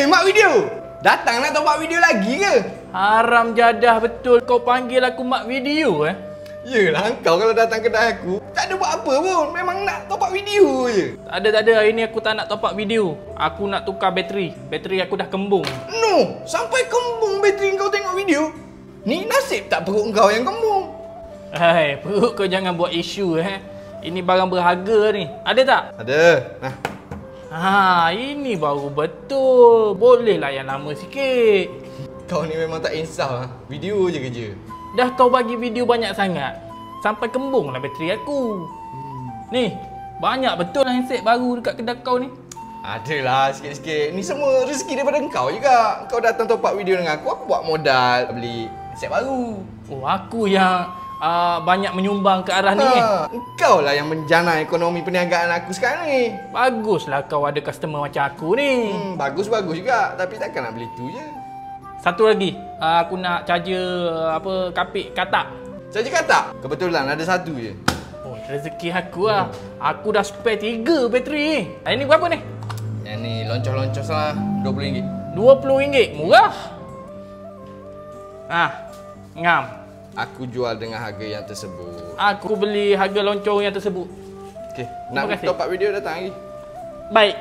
Mak video! Datang nak top up video lagi ke? Haram jadah betul kau panggil aku mak video Yelah, kau kalau datang kedai aku, tak ada buat apa pun. Memang nak top up video je. Tak ada. Hari ni aku tak nak top up video. Aku nak tukar bateri. Bateri aku dah kembung. No, sampai kembung bateri kau tengok video. Ni nasib tak perut kau yang kembung. Hai, perut kau jangan buat isu Ini barang berharga ni. Ada tak? Ada. Nah. Ini baru betul. Bolehlah yang lama sikit. Kau ni memang tak insaf Video je kerja. Dah kau bagi video banyak sangat. Sampai kembung lah bateri aku. Ni, banyak betul lah handset baru dekat kedai kau ni. Adalah sikit-sikit. Ni semua rezeki daripada kau juga. Kau datang top up video dengan aku buat modal beli handset baru. Oh, aku yang banyak menyumbang ke arah ni Kau lah yang menjana ekonomi perniagaan aku sekarang ni. Baguslah kau ada customer macam aku ni. Bagus-bagus juga. Tapi takkan nak beli tu je. Satu lagi, aku nak charger kapit katak. Charger katak? Kebetulan ada satu je. Oh, rezeki aku lah. Aku dah spare 3 bateri ni. Ini berapa ni? Yang ni loncos-loncos lah, RM20. RM20? Murah. Ngam. Aku jual dengan harga yang tersebut. Aku beli harga loncong yang tersebut. Okey, nak top up video datang lagi. Baik.